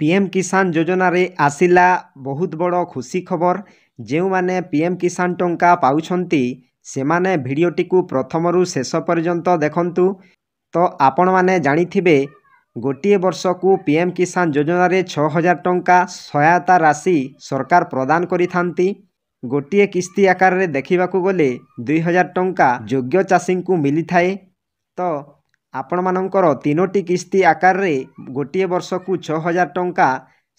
PM किसान योजना रे आसिला बहुत बड़ खुशी खबर। जो माने पीएम किसान टंका पाउछंती सेमाने भिडियोटी को प्रथमरु शेष पर्यंत देखंतु। तो आपण माने जानिथिबे गोटिए वर्ष को पीएम किसान योजना रे 6000 टंका सहायता राशि सरकार प्रदान करिथांती। गोटिए किस्ती आकार रे देखिबाकू गले 2000 टंका योग्य चाषी को मिली थाए। तो आपण मानकर 3टी किस्ती आकार रे गोटिए वर्ष को 6000 टंका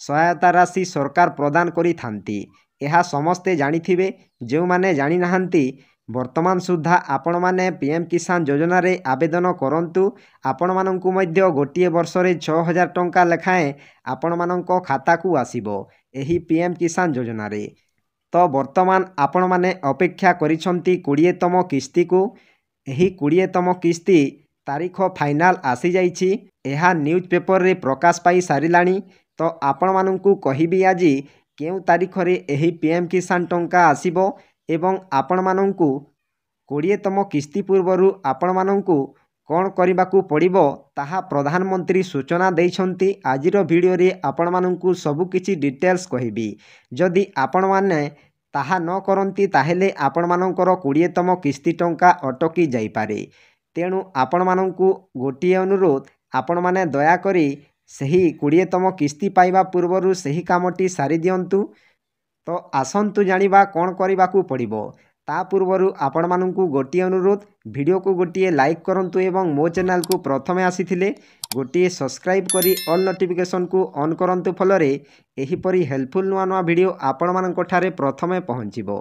सहायता राशि सरकार प्रदान करिथांती। यह समस्ते जानिथिबे। जो माने जानि नाहंती वर्तमान सुधा आपण माने पीएम किसान योजना रे आवेदन करंतु। आपण मानंकु मध्य गोटिए वर्ष रे 6000 टंका लेखाएं आपण मानंको खाता को आसीबो एही पीएम किसान योजना रे। तो वर्तमान आपण माने अपेक्षा करिसंती 20तम किस्ती को। एही 20तम किस्ती तारीख फाइनाल आसी जाइछि। एहा न्यूज पेपर रे प्रकाश पाई सारिलाणी। तो आपण मानंकु कहिबी आजी केउ तारीख रे एही पीएम किसान टंका आसीबो एवं आपण मानंकु 20तम किस्ती पूर्वरु आपण मानंकु कौन करबाकू पड़िबो ताहा प्रधानमंत्री सूचना देइछंती। आजिर वीडियो रे आपण मानंकु सबु किछि डिटेल्स कहिबी। जदि आपण माने ताहा न करंती ताहेले आपण मानंकर 20तम किस्ती टंका अटकी जाई पारे। तेणु आपण मानंकु गोटिए अनुरोध, आपण माने दया करी सही 20तम किस्ती पाइबा पूर्वरु सही कामटी सारी दियंतु। तो आसंतु जानिबा कौन करबाकू पड़िबो। ता पूर्वरु आपण मानंकु गोटिए अनुरोध, वीडियो को गोटिए लाइक करंतु एवं मो चैनल को प्रथमे आसीथिले गोटिए सब्सक्राइब करी ऑल नोटिफिकेशन को ऑन करंतु। फलरे एही परी हेल्पफुल नुआ नुआ वीडियो आपण मानंक ठारे प्रथमे पहुंचिबो।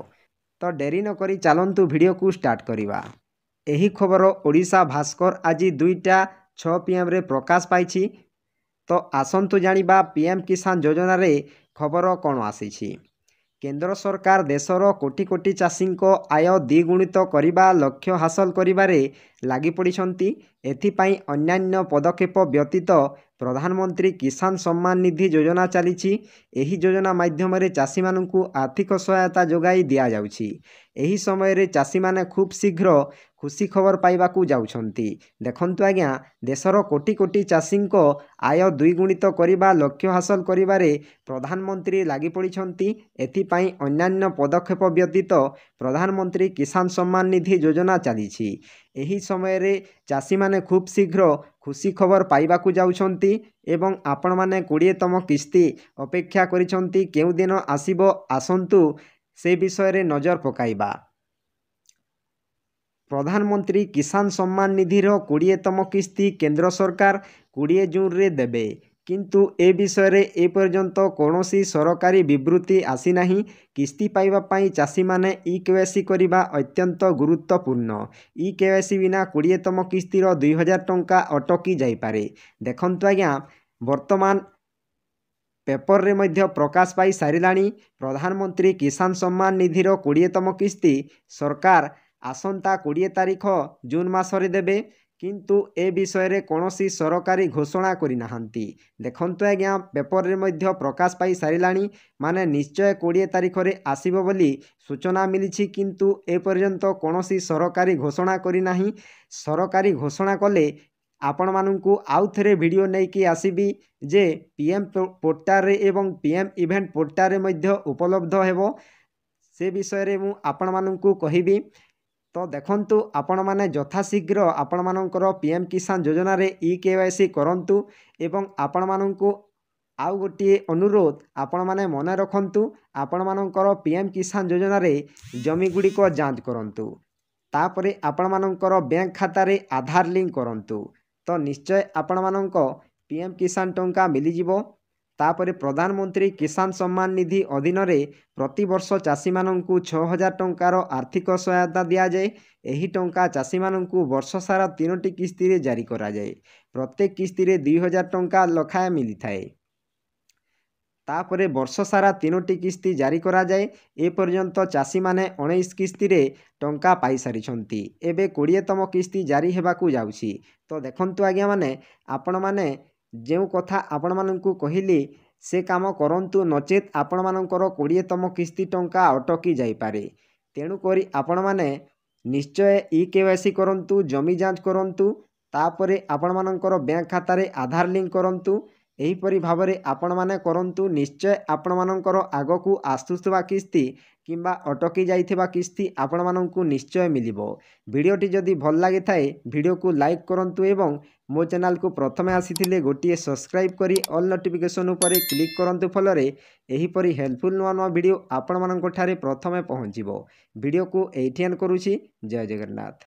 तो डेरी न करी चालंतु वीडियो को स्टार्ट करिबा। एही खबर ओडिशा भास्कर आज 2:06 PM रे प्रकाश पाइछि। तो आसंतु जानिबा पीएम किसान योजना रे खबर कौन आसीछि। केंद्र सरकार देशर कोटी कोटी चाषी आय द्विगुणित करने लक्ष्य हासिल करिबारे लागि पड़िछंती। एथिपाई अन्यान्य पदक्षेप व्यतीत प्रधानमंत्री किसान सम्मान निधि योजना चलीछि। एही योजना माध्यम रे चाषी माननकु आर्थिक सहायता जोगाई दिया जाउछि। एही समय रे चाषी माने खूब शीघ्र खुशी खबर पाइबाकू जाउछंती। देखंतु आज्ञा देशर कोटी कोटी चाषी आय द्विगुणित करने लक्ष्य हासिल करिबारे प्रधानमंत्री लागि पड़िछंती। एथिपाई अन्यान्य पदक्षेप व्यतीत प्रधानमंत्री किसान सम्मान निधि योजना चलीछि। एही समय रे चाषी माने खूब शीघ्र खुशी खबर पाइबाकू जाउछंती एवं आपण माने 20तम किस्ती अपेक्षा करिछंती केउ दिन आसीबो। आसंतु से विषय रे नजर पकाइबा। प्रधानमंत्री किसान सम्मान निधिर 20तम किस्ती केंद्र सरकार 20 जून रे देबे। किंतु ए विषय रे ए पर्यंत कौनसी सरकारी विवृत्ति आसी नाही। किस्ती पाइबा पाई चाषी माने ई-केवाईसी करिबा अत्यंत गुरुत्वपूर्ण। ई-केवाईसी बिना 20तम किस्तीर 2000 टंका अटकी जाई पारे। देखंतु आज्ञा वर्तमान पेपर रे मध्य प्रकाश पाई सारिलाणी। प्रधानमंत्री किसान सम्मान निधिर 20तम किस्ती सरकार आसंता 20 तारीख जून मासरे देबे। किंतु ए विषय रे कौनसी सरकारी घोषणा करि नाहंती। देखंतु आज्ञा पेपर रे मध्य प्रकाश पाई सारिलाणी। माने निश्चय 20 तारीख रे आसीबो बोली सूचना मिलिछि। किंतु ए पर्यंत कौनसी सरकारी घोषणा करि नाही। सरकारी घोषणा कले आपण मानंकु आउ थरे वीडियो नै कि आसीबी जे पीएम पोर्टल रे एवं पीएम इवेंट पोर्टल रे मध्य उपलब्ध हेबो। से विषय रे मु आपण मानंकु कहिबी। तो देखंतु आपण माने यथाशीघ्र आपण मानंकर पीएम किसान योजना रे ई-केवाईसी करंतु एवं आपण मानंकु आउ गोटिए अनुरोध, आपण माने मने रखंतु आपण मानंकर पीएम किसान योजना रे जमी गुडी को जांच करंतु। तापरे आपण मानंकर बैंक खाता रे आधार लिंक करंतु। तो निश्चय आपण मानंको पीएम किसान टंका मिली जिवो। तापरे प्रधानमंत्री किसान सम्मान निधि अधीन रे प्रति वर्ष चाषी मानंकु 6000 टंकार आर्थिक सहायता दिया जाए। एही टंका चाषी मानंकु वर्ष सारा 3टी किस्ती रे जारी करा जाए। प्रत्येक किस्ती रे 2000 टंका लखाए मिली थाए। तापरे वर्ष सारा 3टी किस्ती जारी करा जाए। ए पर्यंत चाषी माने 19 किस्ती रे टंका पाई सारिछंती। एबे 20तम किस्ती जारी हेबाकू जाउछि। तो देखंतु आज्ञा माने आपण माने जेउ कथा आपण मानंकु कहिली से काम करंतु, नचेत आपण मानंकर 20तम किस्ती टंका अटकी जाई पारे। तेणु करी आपण माने निश्चय ई-केवाईसी करंतु, जमी जांच करंतु। तापरे आपण मानंकर बैंक खाता रे आधार लिंक करंतु। एहीपरि भावरे आपणमाने करंतु निश्चय आपणमानंकर आगकू आसुथुवा किस्ती किंबा अटकी जाइथिबा किस्ती आपणमानंकु निश्चय मिलिबो। भिडियोटी जदि भल लागि थाए भिडियो को लाइक करंतु एवं मो चैनल को प्रथमे आसीथिले गोटिए सब्सक्राइब करी ऑल नोटिफिकेशन उपरे क्लिक करंतु फलरे एहीपरि हेल्पफुल नुआ नुआ भिडियो आपणमानंक ठारे प्रथमे पहुंचिबो। भिडियो को एठी एंड करूछि। जय जगन्नाथ।